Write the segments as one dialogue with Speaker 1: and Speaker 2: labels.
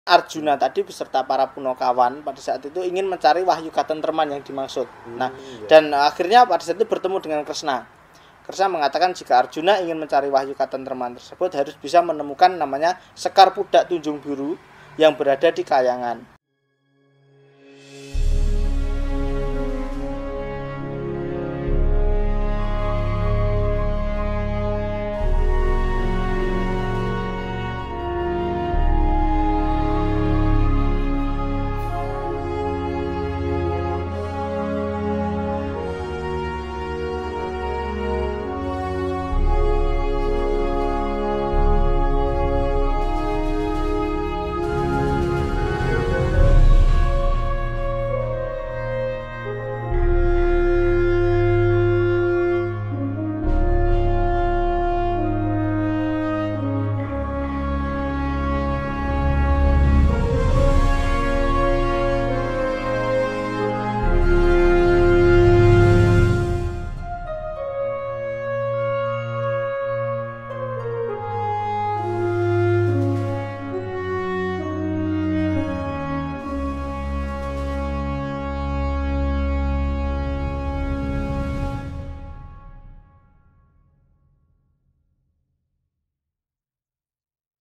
Speaker 1: Arjuna tadi beserta para Punakawan pada saat itu ingin mencari wahyu katentreman yang dimaksud. Nah, dan akhirnya pada saat itu bertemu dengan Kresna. Kresna mengatakan jika Arjuna ingin mencari wahyu katentreman tersebut harus bisa menemukan namanya Sekar Pudak Tunjung Biru yang berada di Kayangan.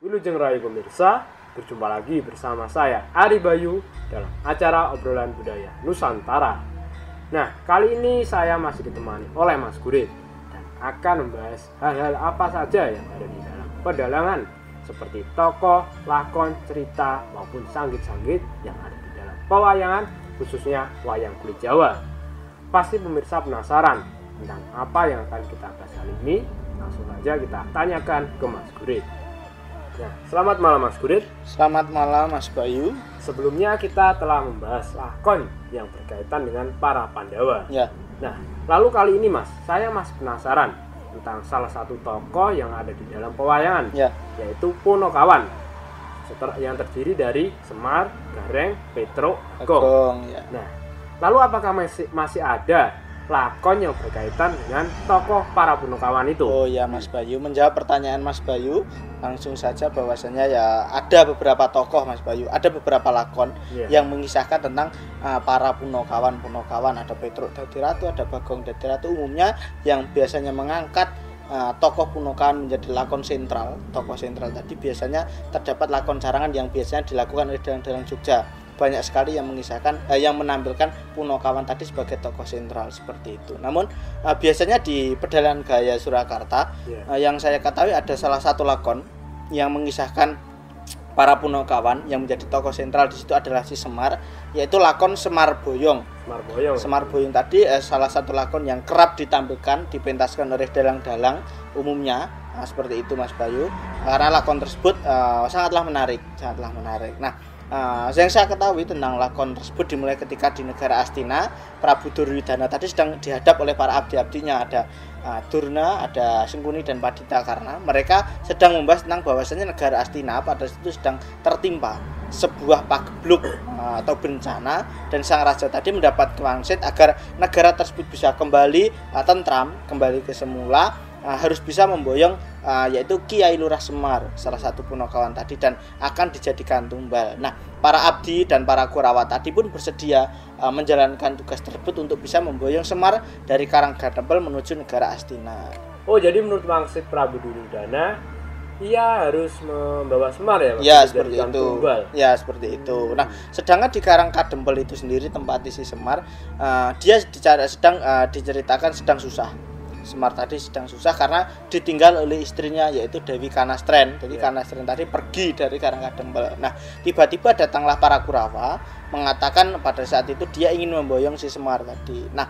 Speaker 2: Wilujeng Rayu pemirsa, berjumpa lagi bersama saya Ari Bayu dalam acara obrolan budaya Nusantara. Nah, kali ini saya masih ditemani oleh Mas Gurit dan akan membahas hal-hal apa saja yang ada di dalam pedalangan seperti tokoh, lakon, cerita maupun sanggit-sanggit yang ada di dalam pewayangan, khususnya wayang kulit Jawa. Pasti pemirsa penasaran tentang apa yang akan kita bahas kali ini. Langsung saja kita tanyakan ke Mas Gurit. Nah, selamat malam Mas Gurit.
Speaker 1: Selamat malam Mas Bayu.
Speaker 2: Sebelumnya kita telah membahas lakon yang berkaitan dengan para Pandawa.
Speaker 1: Ya.
Speaker 2: Nah, lalu kali ini Mas, saya masih penasaran tentang salah satu tokoh yang ada di dalam pewayangan, yaitu Punakawan, yang terdiri dari Semar, Gareng, Petruk, Agong.
Speaker 1: Ya.
Speaker 2: Nah, lalu apakah masih ada lakon yang berkaitan dengan tokoh para Punakawan itu?
Speaker 1: Oh ya Mas Bayu, menjawab pertanyaan Mas Bayu langsung saja bahwasanya ya ada beberapa tokoh Mas Bayu, ada beberapa lakon yang mengisahkan tentang para Punakawan. Ada Petruk dadi ratu, ada Bagong dadi ratu. Umumnya yang biasanya mengangkat tokoh Punakawan menjadi lakon sentral, tokoh sentral tadi biasanya terdapat lakon carangan yang biasanya dilakukan oleh dalang-dalang Jogja. Banyak sekali yang mengisahkan yang menampilkan Punakawan tadi sebagai tokoh sentral seperti itu. Namun biasanya di Pedalangan Gaya Surakarta yang saya ketahui ada salah satu lakon yang mengisahkan para Punakawan yang menjadi tokoh sentral di situ adalah si Semar, yaitu lakon Semar Boyong. Semar Boyong tadi salah satu lakon yang kerap ditampilkan, dipentaskan oleh dalang-dalang umumnya. Seperti itu Mas Bayu. Karena lakon tersebut sangatlah menarik. Nah, yang saya ketahui tentang lakon tersebut dimulai ketika di negara Astina, Prabu Duryudana tadi sedang dihadap oleh para abdi-abdinya, ada Durna, ada Sengkuni dan Padita, karena mereka sedang membahas tentang bahwasannya negara Astina pada itu sedang tertimpa sebuah pagebluk atau bencana, dan sang raja tadi mendapat wangsit agar negara tersebut bisa kembali tentram, kembali ke semula. Harus bisa memboyong yaitu Kiai Lurah Semar, salah satu Punakawan tadi, dan akan dijadikan tumbal. Nah, para abdi dan para Kurawa tadi pun bersedia menjalankan tugas tersebut untuk bisa memboyong Semar dari Karanggadempel menuju negara Astina.
Speaker 2: Oh, jadi menurut wangsit Prabu Duryudana, ia harus membawa Semar ya?
Speaker 1: Ya, seperti itu.
Speaker 2: Tumbal.
Speaker 1: Ya, seperti itu. Nah, sedangkan di Karanggadempel itu sendiri tempat isi Semar, dia sedang diceritakan sedang susah. Semar tadi sedang susah karena ditinggal oleh istrinya yaitu Dewi Kanastren. Jadi Kanastren tadi pergi dari Karanggadempel. Nah, tiba-tiba datanglah para Kurawa mengatakan pada saat itu dia ingin memboyong si Semar tadi. Nah,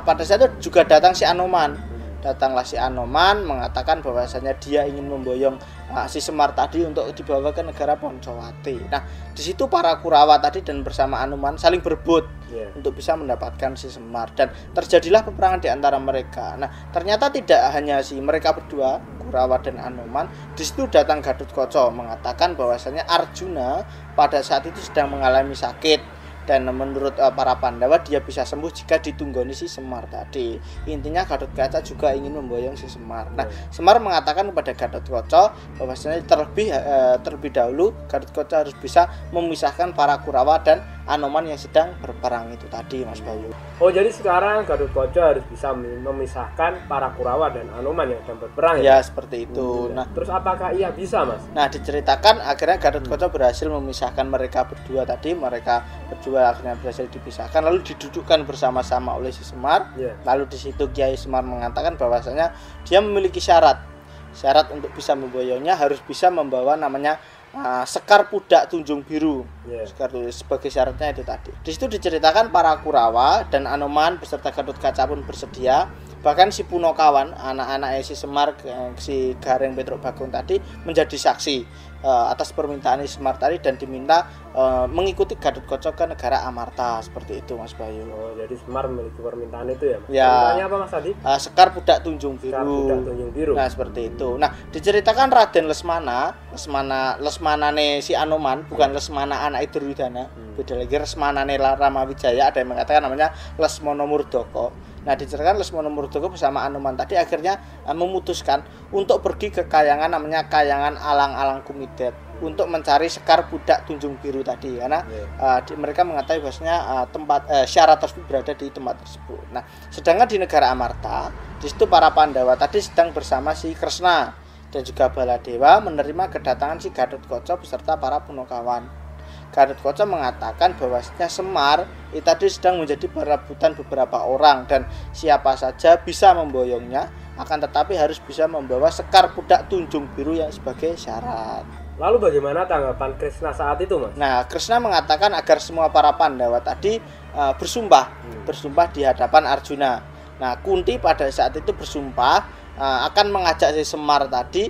Speaker 1: pada saat itu juga datang si Anoman. Datanglah si Anoman mengatakan bahwasanya dia ingin memboyong si Semar tadi untuk dibawa ke negara Poncowati. Nah, di situ para Kurawa tadi dan bersama Anoman saling berebut untuk bisa mendapatkan si Semar, dan terjadilah peperangan di antara mereka. Nah, ternyata tidak hanya si mereka berdua, Kurawa dan Anoman. Di situ datang Gatotkaca mengatakan bahwasanya Arjuna pada saat itu sedang mengalami sakit dan menurut para Pandawa dia bisa sembuh jika ditunggoni si Semar tadi. Intinya Gatotkaca juga ingin memboyong si Semar. Nah, Semar mengatakan kepada Gatotkaca bahwasanya terlebih dahulu Gatotkaca harus bisa memisahkan para Kurawa dan Anoman yang sedang berperang itu tadi, Mas Bayu.
Speaker 2: Oh, jadi sekarang Gatotkaca harus bisa memisahkan para Kurawa dan Anoman yang sedang berperang
Speaker 1: ya? Seperti itu.
Speaker 2: Nah, terus apakah ia bisa, Mas?
Speaker 1: Nah, diceritakan akhirnya Gatotkaca berhasil memisahkan mereka berdua tadi. Mereka berdua akhirnya berhasil dipisahkan, lalu didudukkan bersama-sama oleh si Semar. Lalu di situ Kiai Semar mengatakan bahwasanya dia memiliki syarat untuk bisa memboyongnya harus bisa membawa namanya Sekar Pudak Tunjung Biru. Sekar sebagai syaratnya itu tadi. Di situ diceritakan para Kurawa dan Anoman beserta Gatotkaca pun bersedia. Bahkan si Punokawan, anak-anak si Semar, si Gareng Petruk Bagong tadi menjadi saksi atas permintaan si Semar tadi dan diminta mengikuti Gatotkaca ke negara Amarta, seperti itu, Mas Bayu.
Speaker 2: Oh, jadi Semar memiliki permintaan itu ya, Mas?
Speaker 1: Ya.
Speaker 2: Permintaannya apa, Mas tadi?
Speaker 1: Sekar Pudak Tunjung Biru.
Speaker 2: Sekar Pudak Tunjung Biru.
Speaker 1: Nah, seperti itu. Nah, diceritakan Raden Lesmanane si Anoman, bukan Lesmana anak Duryudana. Beda lagi Lesmanane Ramawijaya, ada yang mengatakan namanya Lesmana Murdaka. Nah, diceritakan Lesmana Murdaka bersama Anoman tadi akhirnya memutuskan untuk pergi ke kayangan namanya Kayangan Alang-Alang Kumidet untuk mencari Sekar Pudak Tunjung Biru tadi, karena mereka mengetahui bahwasanya syarat tersebut berada di tempat tersebut. Nah, sedangkan di negara Amarta, di situ para Pandawa tadi sedang bersama si Kresna dan juga Baladewa menerima kedatangan si Gatotkaca beserta para Punokawan. Gatotkaca mengatakan bahwasanya Semar itu tadi sedang menjadi perebutan beberapa orang dan siapa saja bisa memboyongnya, akan tetapi harus bisa membawa Sekar Pudak Tunjung Biru yang sebagai syarat.
Speaker 2: Lalu bagaimana tanggapan Kresna saat itu, Mas?
Speaker 1: Nah, Kresna mengatakan agar semua para Pandawa tadi bersumpah di hadapan Arjuna. Nah, Kunti pada saat itu bersumpah akan mengajak si Semar tadi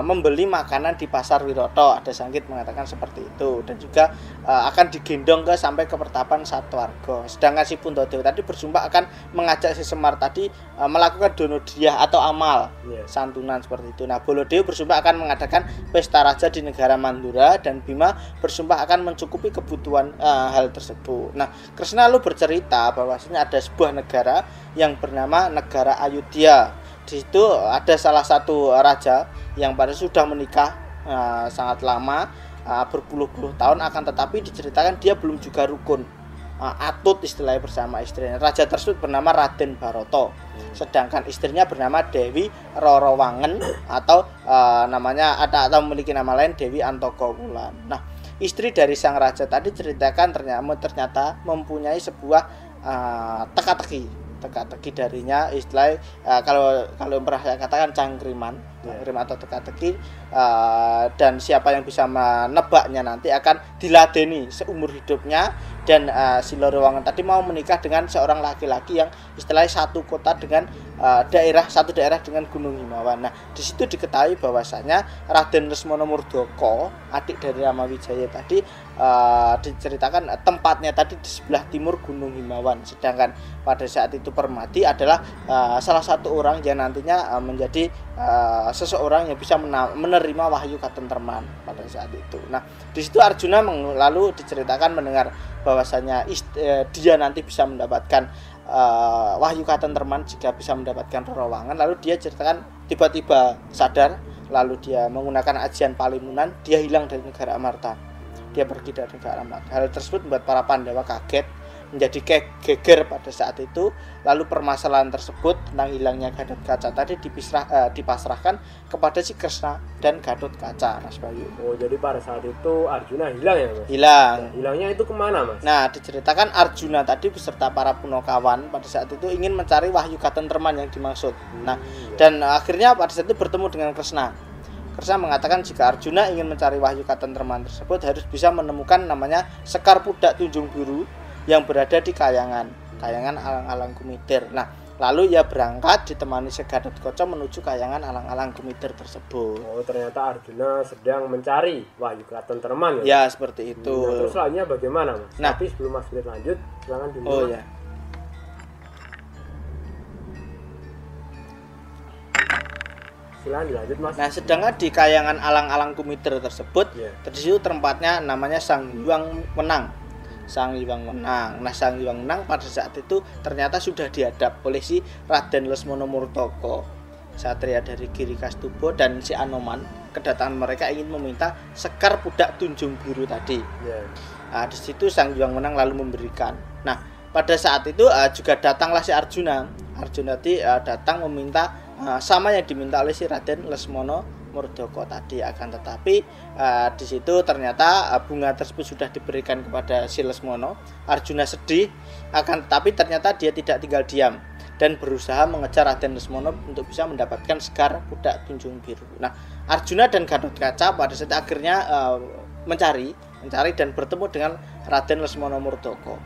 Speaker 1: membeli makanan di pasar Wiroto. Ada Sanggit mengatakan seperti itu, dan juga akan digendong sampai ke pertapan Satwarga. Sedangkan si Puntadewa tadi bersumpah akan mengajak si Semar tadi melakukan donodiyah atau amal santunan seperti itu. Nah, Baladewa bersumpah akan mengadakan pesta raja di negara Mandura dan Bima bersumpah akan mencukupi kebutuhan hal tersebut. Nah, Kresna lalu bercerita bahwasanya ada sebuah negara yang bernama negara Ayodhya. Di situ ada salah satu raja yang pada sudah menikah sangat lama, berpuluh-puluh tahun, akan tetapi diceritakan dia belum juga rukun, atut istilahnya bersama istrinya. Raja tersebut bernama Raden Baroto, sedangkan istrinya bernama Dewi Rorowangen atau namanya atau memiliki nama lain Dewi Antokowulan. Nah, istri dari sang raja tadi ceritakan ternyata mempunyai sebuah teka-teki darinya, istilah kalau pernah saya katakan cangkriman atau teka-teki, dan siapa yang bisa menebaknya nanti akan diladeni seumur hidupnya. Dan si Rorowangen tadi mau menikah dengan seorang laki-laki yang istilahnya satu kota dengan satu daerah dengan Gunung Himawan. Nah, di situ diketahui bahwasanya Raden Lesmana Murdaka, adik dari Ramawijaya tadi, diceritakan tempatnya tadi di sebelah timur Gunung Himawan. Sedangkan pada saat itu Permati adalah salah satu orang yang nantinya menjadi seseorang yang bisa menerima wahyu katentreman pada saat itu. Nah, di situ Arjuna lalu diceritakan mendengar bahwasanya dia nanti bisa mendapatkan wahyu katentreman jika bisa mendapatkan Rorowangen. Lalu dia ceritakan tiba-tiba sadar, lalu dia menggunakan ajian Palimunan, dia hilang dari negara Amarta. Dia pergi dari negara Amarta. Hal tersebut membuat para Pandawa kaget, menjadi geger pada saat itu. Lalu permasalahan tersebut tentang hilangnya Gatotkaca tadi dipasrahkan kepada si Kresna dan Gatotkaca, Mas Bayu.
Speaker 2: Oh, jadi pada saat itu Arjuna hilang ya, Mas?
Speaker 1: Hilang.
Speaker 2: Nah, hilangnya itu kemana, Mas?
Speaker 1: Nah, diceritakan Arjuna tadi beserta para Punokawan pada saat itu ingin mencari wahyu katentreman yang dimaksud. Nah, dan akhirnya pada saat itu bertemu dengan Kresna. Kresna mengatakan jika Arjuna ingin mencari wahyu katentreman tersebut harus bisa menemukan namanya Sekar Pudak Tunjung Biru yang berada di Kayangan Alang-Alang Kumitir. Nah, lalu ia berangkat ditemani si Gatotkaca menuju Kayangan Alang-Alang Kumitir tersebut.
Speaker 2: Oh, ternyata Arjuna sedang mencari wahyu katentreman
Speaker 1: ya? Ya, seperti itu.
Speaker 2: Nah, terus selanjutnya bagaimana, Mas?
Speaker 1: Nah,
Speaker 2: tapi sebelum Mas lanjut, silakan dimulai.
Speaker 1: Oh ya.
Speaker 2: Silakan dilanjut, Mas.
Speaker 1: Nah, sedangkan di Kayangan Alang-Alang Kumitir tersebut, di situ tempatnya namanya Sang Hyang Wenang. Sang Hyang Wenang. Nah, Sang Hyang Wenang pada saat itu ternyata sudah dihadap oleh si Raden Lesmana Murdaka, satria dari Giri Kastuba, dan si Anoman. Kedatangan mereka ingin meminta Sekar Pudak Tunjung Biru tadi. Nah, di situ Sang Hyang Wenang lalu memberikan. Nah, pada saat itu juga datanglah si Arjuna. Arjuna tadi datang meminta sama yang diminta oleh si Raden Lesmana Murdaka tadi, akan tetapi di situ ternyata bunga tersebut sudah diberikan kepada si Lesmana. Arjuna sedih, akan tetapi ternyata dia tidak tinggal diam dan berusaha mengejar Raden Lesmana untuk bisa mendapatkan Sekar Pudak Tunjung Biru. Nah, Arjuna dan Gatotkaca pada saat akhirnya mencari dan bertemu dengan Raden Lesmana Murdaka.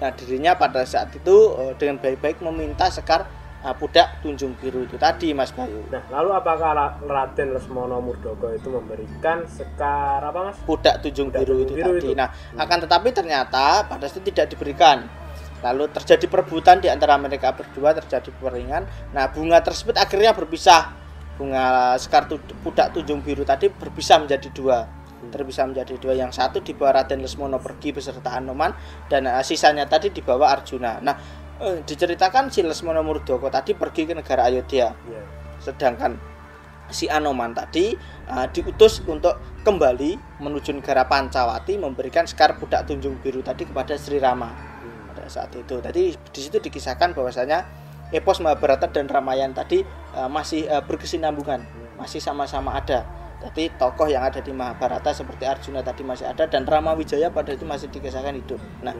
Speaker 1: Nah, dirinya pada saat itu dengan baik-baik meminta Sekar Pudak Tunjung Biru itu tadi, Mas Bayu.
Speaker 2: Nah, lalu apakah Raden Lesmana Murdaka itu memberikan Sekar apa, Mas?
Speaker 1: Pudak Tunjung Biru itu tadi. Nah, akan tetapi ternyata pada saat itu tidak diberikan. Lalu terjadi perebutan di antara mereka berdua, terjadi peringan. Nah, bunga tersebut akhirnya berpisah. Bunga Sekar Pudak Tunjung Biru tadi berpisah menjadi dua. Terpisah menjadi dua, yang satu dibawa Raden Lesmana pergi beserta Anoman, dan sisanya tadi dibawa Arjuna. Nah, diceritakan si Lesmana Murdaka tadi pergi ke negara Ayodhya. Sedangkan si Anoman tadi diutus untuk kembali menuju negara Pancawati memberikan Sekar Pudak Tunjung Biru tadi kepada Sri Rama. Pada saat itu tadi di situ dikisahkan bahwasanya epos Mahabharata dan Ramayana tadi masih berkesinambungan, masih sama-sama ada. Jadi tokoh yang ada di Mahabharata seperti Arjuna tadi masih ada, dan Rama Wijaya pada itu masih dikisahkan hidup. Nah,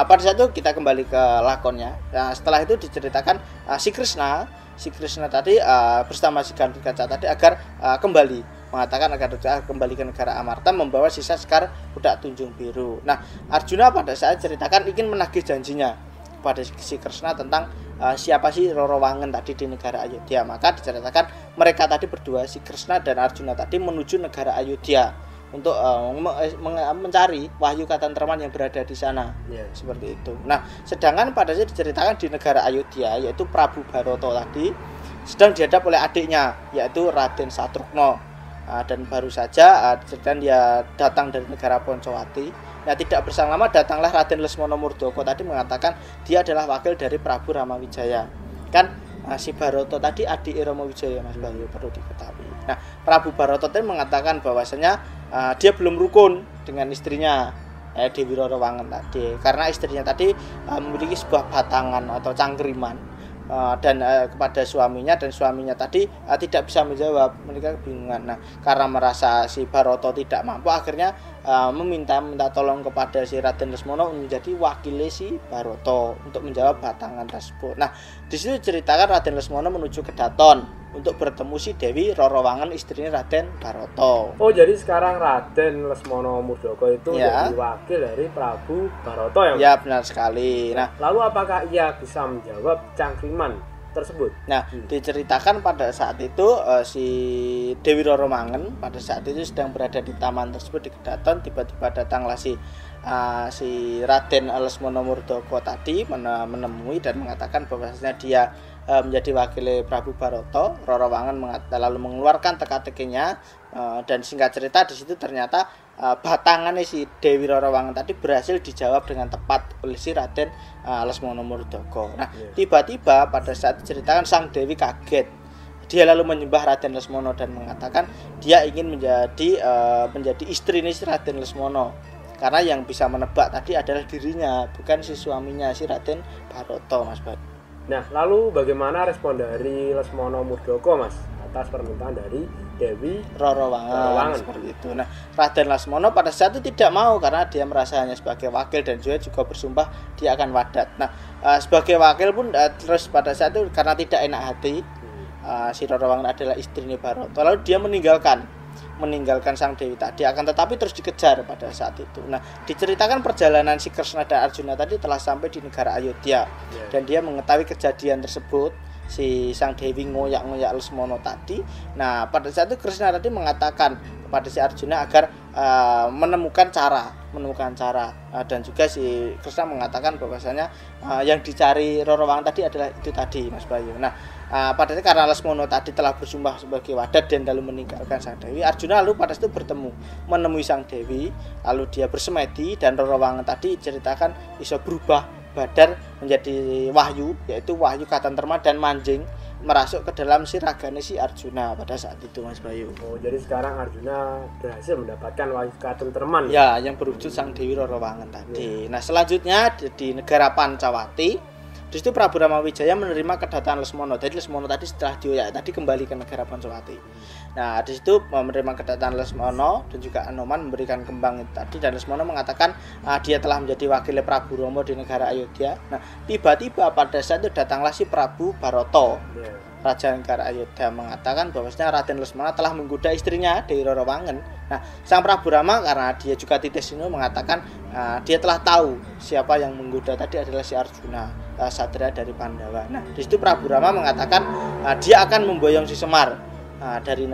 Speaker 1: pada saat itu kita kembali ke lakonnya. Nah, setelah itu diceritakan si Krishna tadi bersama si Gatotkaca tadi agar kembali, mengatakan agar kembali ke negara Amarta membawa sisa Sekar Pudak Tunjung Biru. Nah, Arjuna pada saat ceritakan ingin menagih janjinya pada si Krishna tentang siapa sih Roro Wangen tadi di negara Ayodhya. Maka diceritakan mereka tadi berdua, si Krishna dan Arjuna tadi menuju negara Ayodhya untuk mencari Wahyu Katentraman yang berada di sana. Seperti itu. Nah, sedangkan pada saat diceritakan di negara Ayodhya, yaitu Prabu Barata tadi sedang dihadap oleh adiknya, yaitu Raden Satrugna. Dan baru saja diceritakan dia datang dari negara Poncowati. Nah, tidak berselang lama datanglah Raden Lesmana Murdaka tadi mengatakan dia adalah wakil dari Prabu Ramawijaya. Kan si Barata tadi adik Ramawijaya, Mas Bayu, perlu diketahui. Nah, Prabu Barata tadi mengatakan bahwasanya dia belum rukun dengan istrinya Dewi Roro Wangen tadi, karena istrinya tadi memiliki sebuah batangan atau cangkriman dan kepada suaminya, dan suaminya tadi tidak bisa menjawab. Mereka kebingungan. Nah, karena merasa si Barata tidak mampu, akhirnya meminta tolong kepada si Raden Lesmana menjadi wakilnya si Barata untuk menjawab batangan tersebut. Nah, di situ ceritakan Raden Lesmana menuju ke Daton untuk bertemu si Dewi Roro Wangen, istrinya Raden Barata.
Speaker 2: Oh, jadi sekarang Raden Lesmana Murdaka itu jadi wakil dari Prabu Barata ya?
Speaker 1: Ya, benar sekali. Nah,
Speaker 2: lalu apakah ia bisa menjawab cangkriman tersebut?
Speaker 1: Nah, diceritakan pada saat itu si Dewi Roro Wangen pada saat itu sedang berada di taman tersebut di Kedaton. Tiba-tiba datanglah si Raden Lesmana Murdaka tadi menemui dan mengatakan bahwasanya dia menjadi wakil Prabu Barata. Roro Wangen lalu mengeluarkan teka-tekinya, dan singkat cerita di situ ternyata batangannya si Dewi Roro Wangen tadi berhasil dijawab dengan tepat oleh si Raden Lesmana Murdaka. Nah, tiba-tiba pada saat diceritakan sang Dewi kaget. Dia lalu menyembah Raden Lesmana dan mengatakan dia ingin menjadi istri si Raden Lesmana, karena yang bisa menebak tadi adalah dirinya, bukan si suaminya si Raden Barata, Mas Bayu.
Speaker 2: Nah, lalu bagaimana respon dari Lesmana Murdaka, Mas, atas permintaan dari Dewi
Speaker 1: Roro Wangen seperti itu? Nah, Raden Lesmana pada saat itu tidak mau karena dia merasa hanya sebagai wakil, dan juga bersumpah dia akan wadat. Nah, sebagai wakil pun terus pada saat itu karena tidak enak hati, si Roro Wangen adalah istrinya Barata, lalu dia meninggalkan sang Dewi tadi, akan tetapi terus dikejar pada saat itu. Nah, diceritakan perjalanan si Krishna dan Arjuna tadi telah sampai di negara Ayodhya, dan dia mengetahui kejadian tersebut. si sang Dewi ngoyak-ngoyak Lesmana tadi. Nah, pada saat itu Kresna tadi mengatakan kepada si Arjuna agar menemukan cara dan juga si Kresna mengatakan bahwasanya yang dicari Roro Wangen tadi adalah itu tadi, Mas Bayu. Nah, pada saat karena Lesmana tadi telah bersumpah sebagai wadah dan lalu meninggalkan sang Dewi, Arjuna lalu pada saat itu menemui sang Dewi, lalu dia bersemedi dan Roro Wangen tadi ceritakan bisa berubah badar menjadi wahyu, yaitu wahyu katentrema dan manjing merasuk ke dalam si ragane si Arjuna pada saat itu, Mas Bayu.
Speaker 2: Oh, jadi sekarang Arjuna berhasil mendapatkan wahyu katentreman.
Speaker 1: Ya, yang berwujud sang Dewi Roro Wangen tadi. Nah, selanjutnya di negara Pancawati, di situ Prabu Ramawijaya menerima kedatangan Lesmana. Jadi Lesmana tadi setelah dioyak tadi kembali ke negara Pancawati. Nah, di situ menerima kedatangan Lesmana dan juga Anoman memberikan kembang itu tadi, dan Lesmana mengatakan dia telah menjadi wakil Prabu Rama di negara Ayodhya. Nah, tiba-tiba pada saat itu datanglah si Prabu Barata. Raja negara Ayodhya mengatakan bahwasanya Raden Lesmana telah menggoda istrinya Dewi Roro Wangen. Nah, sang Prabu Rama karena dia juga titis ini mengatakan dia telah tahu siapa yang menggoda tadi adalah si Arjuna, satria dari Pandawa. Nah, di situ Prabu Rama mengatakan dia akan memboyong si Semar dari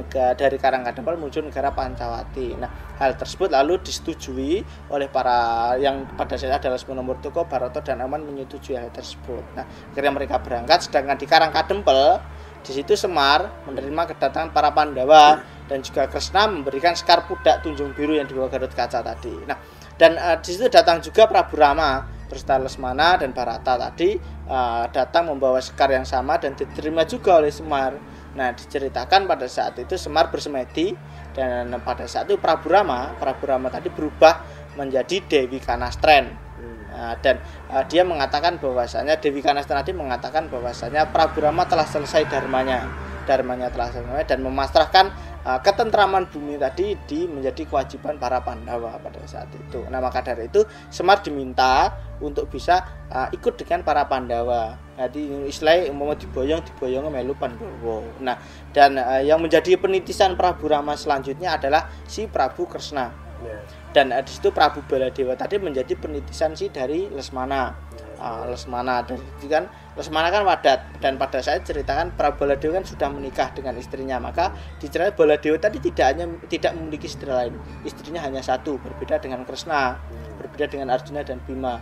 Speaker 1: Karangkandapal menuju negara Pancawati. Nah, hal tersebut lalu disetujui oleh para yang pada saat adalah Lesmana Murtuka, Barata dan Aman menyetujui hal tersebut. Nah, akhirnya mereka berangkat, sedangkan di Karangkandempel di situ Semar menerima kedatangan para Pandawa dan juga Kresna memberikan sekar pudak tunjung biru yang dibawa Gatot-kaca tadi. Nah, dan di situ datang juga Prabu Rama berserta Lesmana dan Barata tadi datang membawa sekar yang sama dan diterima juga oleh Semar. Nah, diceritakan pada saat itu Semar bersemedi dan pada saat itu Prabu Rama tadi berubah menjadi Dewi Kanastren. Dan dia mengatakan bahwasanya Dewi Kanastren tadi mengatakan bahwasanya Prabu Rama telah selesai dharmanya telah selesai dan memasrahkan ketentraman bumi tadi menjadi kewajiban para Pandawa pada saat itu. Nah, maka dari itu Semar diminta untuk bisa ikut dengan para Pandawa. Jadi istilahnya mau diboyong melu Pandawa. Nah, dan yang menjadi penitisan Prabu Rama selanjutnya adalah si Prabu Kresna. Dan di situ Prabu Baladewa tadi menjadi penitisan si dari Lesmana. Lesmana dan kan Lesmana kan wadat, dan pada saat ceritakan Prabu Baladewa kan sudah menikah dengan istrinya, maka diceritakan Baladewa tadi tidak memiliki istri lain, istrinya hanya satu, berbeda dengan Kresna, berbeda dengan Arjuna dan Bima.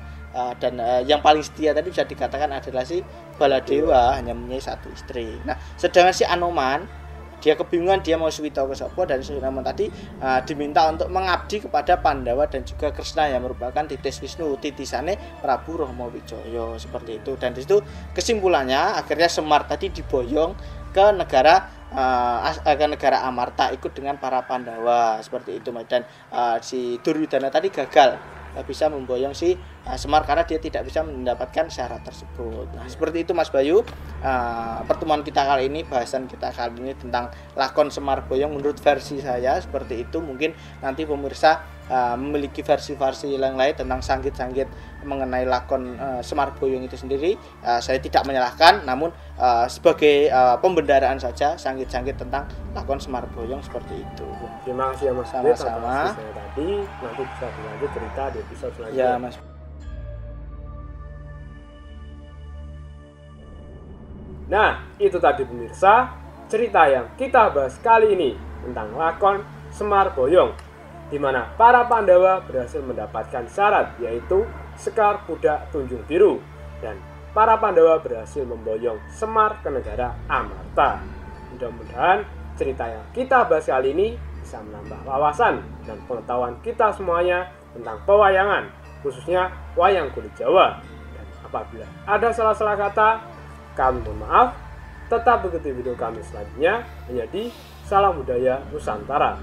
Speaker 1: Dan yang paling setia tadi bisa dikatakan adalah si Baladewa, hanya mempunyai satu istri. Nah, sedangkan si Anoman dia kebingungan, dia mau suwita ke sopo, dan Anoman tadi diminta untuk mengabdi kepada Pandawa dan juga Kresna yang merupakan titis Wisnu, titisane Prabu Ramawijaya seperti itu. Dan di situ kesimpulannya akhirnya Semar tadi diboyong ke negara Amarta ikut dengan para Pandawa seperti itu. Dan si Duryudana tadi gagal bisa memboyong si Semar karena dia tidak bisa mendapatkan syarat tersebut. Nah, seperti itu Mas Bayu. Pertemuan kita kali ini, bahasan kita kali ini tentang lakon Semar Boyong menurut versi saya seperti itu. Mungkin nanti pemirsa memiliki versi-versi yang lain tentang sanggit-sanggit mengenai lakon Semar Boyong itu sendiri. Saya tidak menyalahkan, namun sebagai pembendaraan saja sanggit-sanggit tentang lakon Semar Boyong seperti itu.
Speaker 2: Terima kasih ya Mas.
Speaker 1: Sama-sama.
Speaker 2: Tadi nanti bisa dilanjut cerita di episode selanjutnya.
Speaker 1: Ya Mas.
Speaker 2: Nah, itu tadi pemirsa cerita yang kita bahas kali ini tentang lakon Semar Boyong, di mana para Pandawa berhasil mendapatkan syarat, yaitu sekar pudak tunjung biru, dan para Pandawa berhasil memboyong Semar ke negara Amarta. Mudah-mudahan cerita yang kita bahas kali ini bisa menambah wawasan dan pengetahuan kita semuanya tentang pewayangan, khususnya wayang kulit Jawa. Dan apabila ada salah-salah kata, kami mohon maaf. Tetap ikuti video kami selanjutnya hanya di Salam Budaya Nusantara.